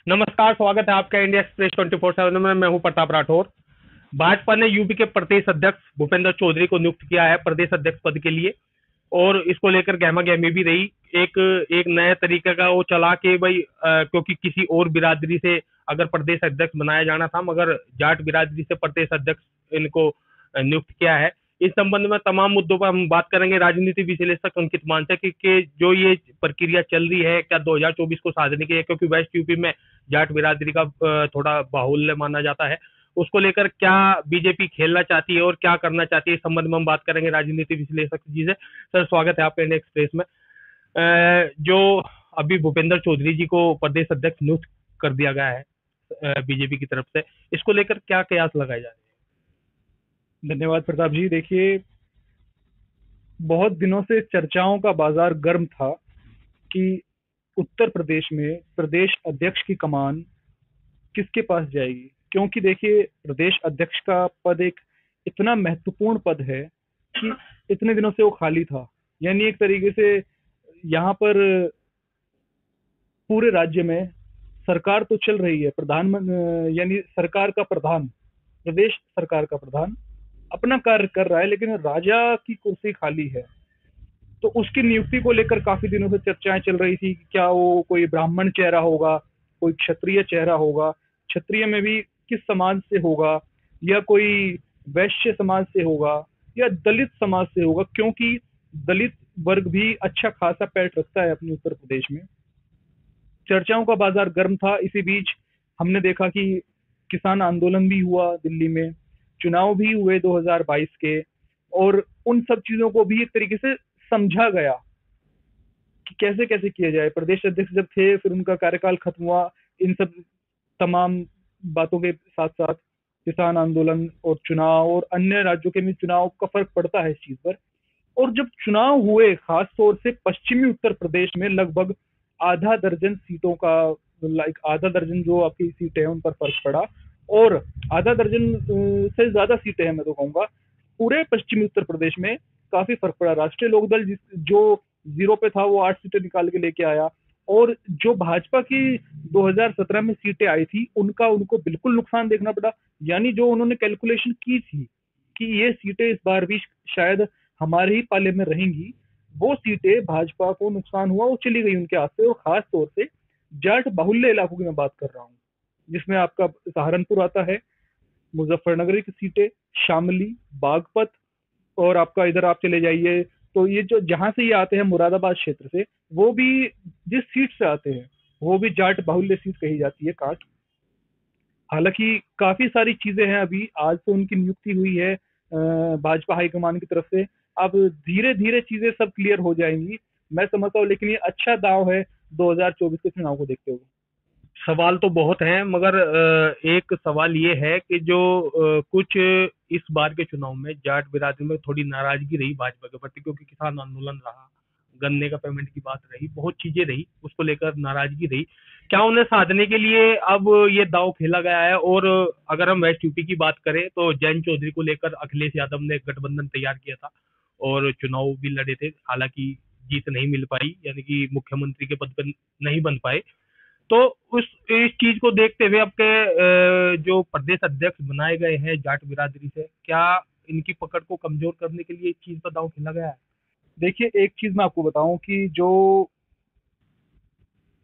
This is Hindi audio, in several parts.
नमस्कार, स्वागत है आपका इंडिया एक्सप्रेस 24/7 में। मैं हूं प्रताप राठौर। भाजपा ने यूपी के प्रदेश अध्यक्ष भूपेंद्र चौधरी को नियुक्त किया है प्रदेश अध्यक्ष पद के लिए, और इसको लेकर गहमा-गहमी भी रही। एक एक नया तरीके का वो चला कि भाई क्योंकि किसी और बिरादरी से अगर प्रदेश अध्यक्ष बनाया जाना था, मगर जाट बिरादरी से प्रदेश अध्यक्ष इनको नियुक्त किया है। इस संबंध में तमाम मुद्दों पर हम बात करेंगे। राजनीति विश्लेषक अंकित मानते हैं कि जो ये प्रक्रिया चल रही है, क्या 2024 को साधने की है, क्योंकि वेस्ट यूपी में जाट बिरादरी का थोड़ा बाहुल्य माना जाता है। उसको लेकर क्या बीजेपी खेलना चाहती है और क्या करना चाहती है, इस संबंध में हम बात करेंगे राजनीति विश्लेषक जी से। सर, स्वागत है आपका इंडिया एक्सप्रेस में। जो अभी भूपेंद्र चौधरी जी को प्रदेश अध्यक्ष नियुक्त कर दिया गया है बीजेपी की तरफ से, इसको लेकर क्या कयास लगाए जा रहे धन्यवाद प्रताप जी। देखिए, बहुत दिनों से चर्चाओं का बाजार गर्म था कि उत्तर प्रदेश में प्रदेश अध्यक्ष की कमान किसके पास जाएगी, क्योंकि देखिए प्रदेश अध्यक्ष का पद एक इतना महत्वपूर्ण पद है कि इतने दिनों से वो खाली था। यानी एक तरीके से यहाँ पर पूरे राज्य में सरकार तो चल रही है, यानी सरकार का प्रधान, प्रदेश सरकार का प्रधान अपना कार्य कर रहा है, लेकिन राजा की कुर्सी खाली है। तो उसकी नियुक्ति को लेकर काफी दिनों से चर्चाएं चल रही थी कि क्या वो कोई ब्राह्मण चेहरा होगा, कोई क्षत्रिय चेहरा होगा, क्षत्रिय में भी किस समाज से होगा, या कोई वैश्य समाज से होगा, या दलित समाज से होगा, क्योंकि दलित वर्ग भी अच्छा खासा पैठ रखता है अपने उत्तर प्रदेश में। चर्चाओं का बाजार गर्म था। इसी बीच हमने देखा कि किसान आंदोलन भी हुआ दिल्ली में, चुनाव भी हुए 2022 के, और उन सब चीजों को भी एक तरीके से समझा गया कि कैसे कैसे किया जाए। प्रदेश अध्यक्ष जब थे, फिर उनका कार्यकाल खत्म हुआ, इन सब तमाम बातों के साथ साथ किसान आंदोलन और चुनाव और अन्य राज्यों के भी चुनाव का फर्क पड़ता है इस चीज पर। और जब चुनाव हुए, खास तौर से पश्चिमी उत्तर प्रदेश में लगभग आधा दर्जन सीटों का, आधा दर्जन जो आपकी सीटें हैं उन पर फर्क पड़ा, और आधा दर्जन से ज्यादा सीटें हैं, मैं तो कहूंगा पूरे पश्चिमी उत्तर प्रदेश में काफी फर्क पड़ा। राष्ट्रीय लोकदल जो 0 पे था, वो 8 सीटें निकाल के लेके आया, और जो भाजपा की 2017 में सीटें आई थी, उनको बिल्कुल नुकसान देखना पड़ा। यानी जो उन्होंने कैलकुलेशन की थी कि ये सीटें इस बार भी शायद हमारे ही पाले में रहेंगी, वो सीटें भाजपा को नुकसान हुआ, वो चली गई उनके हाथ से। और खास तौर से जाट बाहुल्य इलाकों की मैं बात कर रहा हूँ, जिसमें आपका सहारनपुर आता है, मुजफ्फरनगर की सीटें, शामली, बागपत, और आपका इधर आप चले जाइए तो ये जो जहां से ये आते हैं मुरादाबाद क्षेत्र से, वो भी जिस सीट से आते हैं वो भी जाट बाहुल्य सीट कही जाती है, काट। हालांकि काफी सारी चीजें हैं। अभी आज तो उनकी नियुक्ति हुई है भाजपा हाईकमान की तरफ से। अब धीरे धीरे चीजें सब क्लियर हो जाएंगी, मैं समझता हूँ, लेकिन ये अच्छा दाव है 2024 के चुनाव को देखते हुए। सवाल तो बहुत हैं, मगर एक सवाल ये है कि जो कुछ इस बार के चुनाव में जाट बिरादरी में थोड़ी नाराजगी रही भाजपा के प्रति, क्योंकि किसान आंदोलन रहा, गन्ने का पेमेंट की बात रही, बहुत चीजें रही, उसको लेकर नाराजगी रही। क्या उन्हें साधने के लिए अब ये दांव खेला गया है? और अगर हम वेस्ट यूपी की बात करें तो जैन चौधरी को लेकर अखिलेश यादव ने एक गठबंधन तैयार किया था और चुनाव भी लड़े थे, हालांकि जीत नहीं मिल पाई, यानी कि मुख्यमंत्री के पद पर नहीं बन पाए। तो उस इस चीज को देखते हुए आपके जो प्रदेश अध्यक्ष बनाए गए हैं जाट बिरादरी से, क्या इनकी पकड़ को कमजोर करने के लिए इस चीज पर दांव खेला गया है? देखिए, एक चीज मैं आपको बताऊं कि जो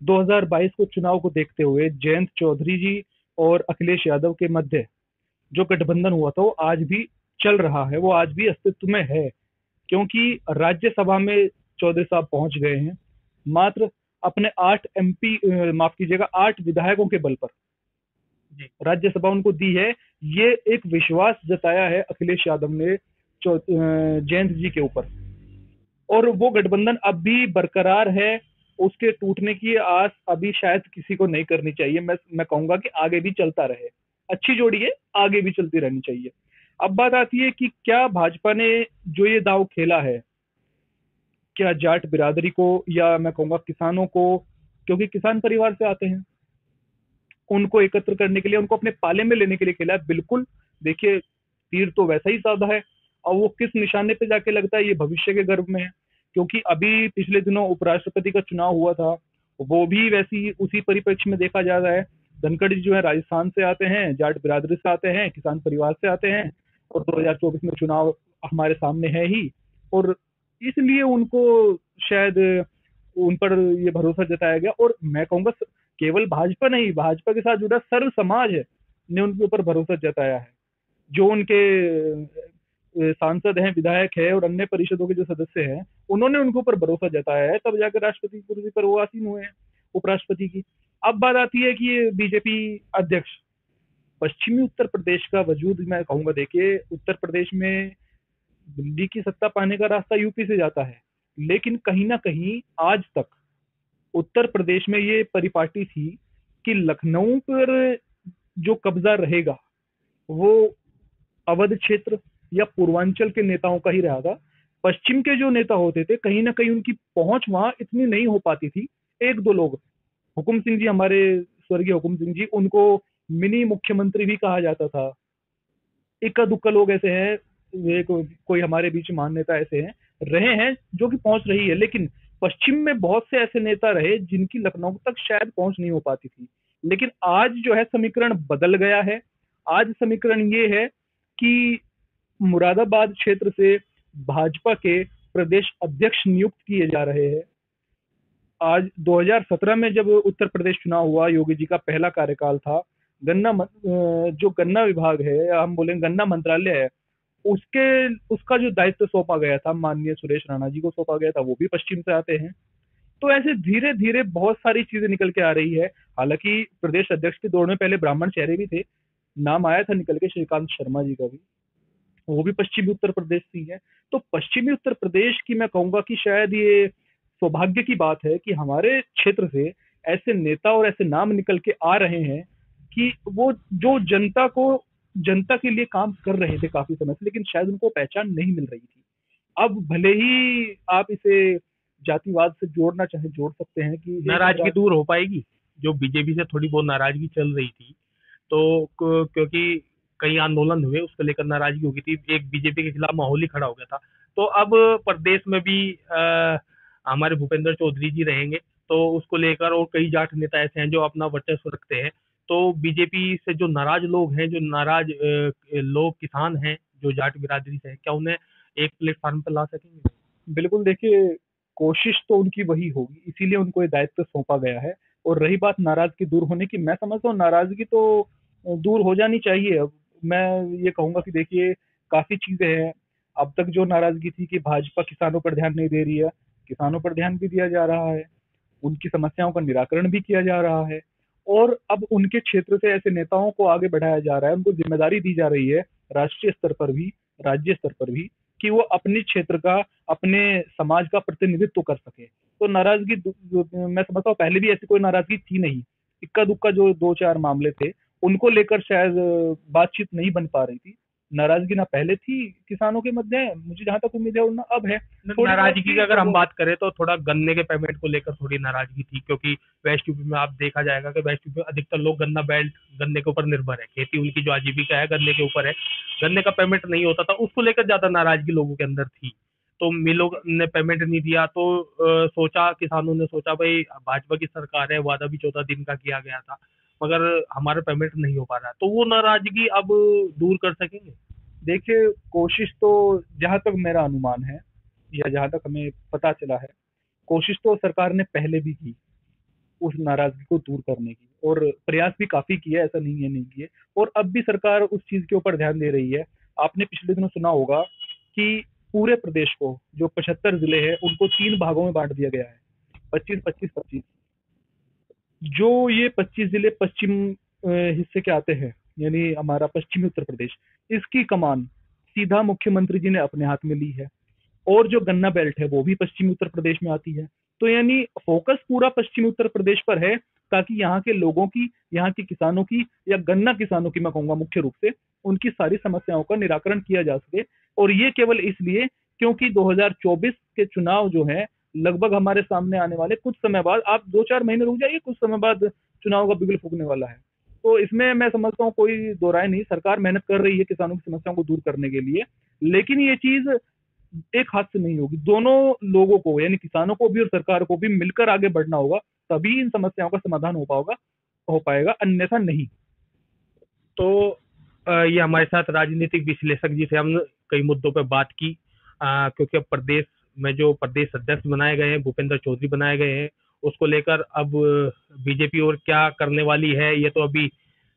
2022 को चुनाव को देखते हुए जयंत चौधरी जी और अखिलेश यादव के मध्य जो गठबंधन हुआ था, वो आज भी चल रहा है, वो आज भी अस्तित्व में है। क्योंकि राज्यसभा में चौधरी साहब पहुंच गए हैं, मात्र अपने 8 एमपी, माफ कीजिएगा, 8 विधायकों के बल पर जी। राज्यसभा उनको दी है। ये एक विश्वास जताया है अखिलेश यादव ने जयंत जी के ऊपर, और वो गठबंधन अब भी बरकरार है। उसके टूटने की आस अभी शायद किसी को नहीं करनी चाहिए। मैं कहूंगा कि आगे भी चलता रहे, अच्छी जोड़ी है, आगे भी चलती रहनी चाहिए। अब बात आती है कि क्या भाजपा ने जो ये दांव खेला है, क्या जाट बिरादरी को, या मैं कहूंगा किसानों को, क्योंकि किसान परिवार से आते हैं, उनको एकत्र करने के लिए, उनको अपने पाले में लेने के लिए खेला है? बिल्कुल। देखिए, तीर तो वैसा ही साधा है, और वो किस निशाने पे जाके लगता है, ये भविष्य के गर्भ में है। क्योंकि अभी पिछले दिनों उपराष्ट्रपति का चुनाव हुआ था, वो भी वैसी उसी परिप्रेक्ष्य में देखा जा रहा है। धनखड़ जी जो है राजस्थान से आते हैं, जाट बिरादरी से आते हैं, किसान परिवार से आते हैं, और 2024 में चुनाव हमारे सामने है ही, और इसलिए उनको शायद उन पर ये भरोसा जताया गया। और मैं कहूंगा केवल भाजपा नहीं, भाजपा के साथ जुड़ा सर्व समाज ने उनके ऊपर भरोसा जताया है। जो उनके सांसद हैं, विधायक है और अन्य परिषदों के जो सदस्य हैं, उन्होंने उनके ऊपर भरोसा जताया है, तब जाकर राष्ट्रपति की कुर्सी पर वो आसीन हुए हैं, उपराष्ट्रपति की। अब बात आती है कि ये बीजेपी अध्यक्ष पश्चिमी उत्तर प्रदेश का वजूद, मैं कहूंगा देखिए, उत्तर प्रदेश में दिल्ली की सत्ता पाने का रास्ता यूपी से जाता है, लेकिन कहीं ना कहीं आज तक उत्तर प्रदेश में ये परिपाटी थी कि लखनऊ पर जो कब्जा रहेगा वो अवध क्षेत्र या पूर्वांचल के नेताओं का ही रहा था। पश्चिम के जो नेता होते थे, कहीं ना कहीं उनकी पहुंच वहां इतनी नहीं हो पाती थी। एक दो लोग, हुकुम सिंह जी, हमारे स्वर्गीय हुकुम सिंह जी, उनको मिनी मुख्यमंत्री भी कहा जाता था। इक्का दुक्का लोग ऐसे हैं, कोई हमारे बीच महान नेता ऐसे हैं रहे हैं जो कि पहुंच रही है, लेकिन पश्चिम में बहुत से ऐसे नेता रहे जिनकी लखनऊ तक शायद पहुंच नहीं हो पाती थी। लेकिन आज जो है समीकरण बदल गया है। आज समीकरण ये है कि मुरादाबाद क्षेत्र से भाजपा के प्रदेश अध्यक्ष नियुक्त किए जा रहे हैं। आज 2017 में जब उत्तर प्रदेश चुनाव हुआ, योगी जी का पहला कार्यकाल था, जो गन्ना विभाग है, या हम बोलेंगे गन्ना मंत्रालय है, उसका जो दायित्व सौंपा गया था, माननीय सुरेश राणा जी को सौंपा गया था, वो भी पश्चिम से आते हैं। तो ऐसे धीरे धीरे बहुत सारी चीजें निकल के आ रही है। हालांकि प्रदेश अध्यक्ष के दौर में पहले ब्राह्मण चेहरे भी थे, नाम आया था निकल के श्रीकांत शर्मा जी का भी, वो भी पश्चिमी उत्तर प्रदेश से ही है। तो पश्चिमी उत्तर प्रदेश की मैं कहूंगा कि शायद ये सौभाग्य की बात है कि हमारे क्षेत्र से ऐसे नेता और ऐसे नाम निकल के आ रहे हैं कि वो जो जनता के लिए काम कर रहे थे काफी समय से, लेकिन शायद उनको पहचान नहीं मिल रही थी। अब भले ही आप इसे जातिवाद से जोड़ना चाहे जोड़ सकते हैं कि नाराजगी दूर हो पाएगी, जो बीजेपी से थोड़ी बहुत नाराजगी चल रही थी, तो क्योंकि कई आंदोलन हुए, उसको लेकर नाराजगी हो गई थी, एक बीजेपी के खिलाफ माहौल ही खड़ा हो गया था। तो अब प्रदेश में भी हमारे भूपेंद्र चौधरी जी रहेंगे, तो उसको लेकर, और कई जाट नेता ऐसे हैं जो अपना वर्चस्व रखते हैं, तो बीजेपी से जो नाराज लोग हैं, जो नाराज लोग किसान हैं जो जाट बिरादरी से हैं, क्या उन्हें एक प्लेटफॉर्म पर ला सकेंगे? बिल्कुल, देखिए, कोशिश तो उनकी वही होगी, इसीलिए उनको ये दायित्व सौंपा गया है। और रही बात नाराजगी दूर होने की, मैं समझता हूँ नाराजगी तो दूर हो जानी चाहिए। अब मैं ये कहूंगा कि देखिए, काफी चीजें हैं। अब तक जो नाराजगी थी कि भाजपा किसानों पर ध्यान नहीं दे रही है, किसानों पर ध्यान भी दिया जा रहा है, उनकी समस्याओं का निराकरण भी किया जा रहा है, और अब उनके क्षेत्र से ऐसे नेताओं को आगे बढ़ाया जा रहा है, उनको जिम्मेदारी दी जा रही है राष्ट्रीय स्तर पर भी, राज्य स्तर पर भी, कि वो अपने क्षेत्र का, अपने समाज का प्रतिनिधित्व कर सके। तो नाराजगी मैं समझता हूँ पहले भी ऐसी कोई नाराजगी थी नहीं। इक्का दुक्का जो दो चार मामले थे, उनको लेकर शायद बातचीत नहीं बन पा रही थी। नाराजगी ना पहले थी किसानों के मध्य, मुझे जहां तक उम्मीद है ना अब है। नाराजगी की अगर हम बात करें तो थोड़ा गन्ने के पेमेंट को लेकर थोड़ी नाराजगी थी, क्योंकि वेस्ट यूपी में आप देखा जाएगा कि वेस्ट यूपी में अधिकतर लोग गन्ने के ऊपर निर्भर है, खेती उनकी जो आजीविका है गन्ने के ऊपर है, गन्ने का पेमेंट नहीं होता था, उसको लेकर ज्यादा नाराजगी लोगों के अंदर थी। तो मिलों ने पेमेंट नहीं दिया, तो किसानों ने सोचा भाई भाजपा की सरकार है, वादा भी 14 दिन का किया गया था, मगर हमारा पेमेंट नहीं हो पा रहा, तो वो नाराजगी अब दूर कर सकेंगे? देखिए, कोशिश तो, जहां तक मेरा अनुमान है या जहां तक हमें पता चला है, कोशिश तो सरकार ने पहले भी की उस नाराजगी को दूर करने की, और प्रयास भी काफी किए, ऐसा नहीं है नहीं किए। और अब भी सरकार उस चीज के ऊपर ध्यान दे रही है। आपने पिछले दिनों सुना होगा कि पूरे प्रदेश को, जो 75 जिले हैं, उनको 3 भागों में बांट दिया गया है, 25-25-25। जो ये 25 जिले पश्चिम हिस्से के आते हैं, यानी हमारा पश्चिमी उत्तर प्रदेश, इसकी कमान सीधा मुख्यमंत्री जी ने अपने हाथ में ली है। और जो गन्ना बेल्ट है वो भी पश्चिमी उत्तर प्रदेश में आती है। तो यानी फोकस पूरा पश्चिमी उत्तर प्रदेश पर है, ताकि यहाँ के लोगों की, यहाँ के किसानों की, या गन्ना किसानों की मैं कहूंगा मुख्य रूप से, उनकी सारी समस्याओं का निराकरण किया जा सके। और ये केवल इसलिए क्योंकि 2024 के चुनाव जो है लगभग हमारे सामने आने वाले, कुछ समय बाद, आप 2-4 महीने रुक जाइए, कुछ समय बाद चुनाव का बिगुल फूकने वाला है। तो इसमें मैं समझता हूँ कोई दो राय नहीं, सरकार मेहनत कर रही है किसानों की समस्याओं को दूर करने के लिए, लेकिन ये चीज एक हाथ से नहीं होगी। दोनों लोगों को, यानी किसानों को भी और सरकार को भी मिलकर आगे बढ़ना होगा, तभी इन समस्याओं का समाधान हो पाएगा। हो पाएगा, अन्यथा नहीं। तो ये हमारे साथ राजनीतिक विश्लेषक जी से हम कई मुद्दों पर बात की, क्योंकि अब प्रदेश में जो प्रदेश अध्यक्ष बनाए गए हैं, भूपेंद्र चौधरी बनाए गए हैं, उसको लेकर अब बीजेपी और क्या करने वाली है ये तो अभी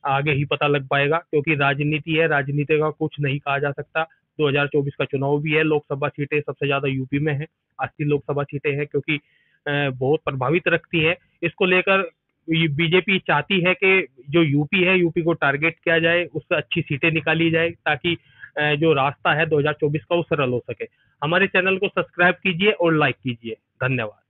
आगे ही पता लग पाएगा, क्योंकि राजनीति है, राजनीति का कुछ नहीं कहा जा सकता। 2024 का चुनाव भी है, लोकसभा सीटें सबसे ज्यादा यूपी में है, 80 लोकसभा सीटें हैं, क्योंकि बहुत प्रभावित रखती है। इसको लेकर बीजेपी चाहती है कि जो यूपी है, यूपी को टारगेट किया जाए, उससे अच्छी सीटें निकाली जाए, ताकि जो रास्ता है 2024 का वो सरल हो सके। हमारे चैनल को सब्सक्राइब कीजिए और लाइक कीजिए। धन्यवाद।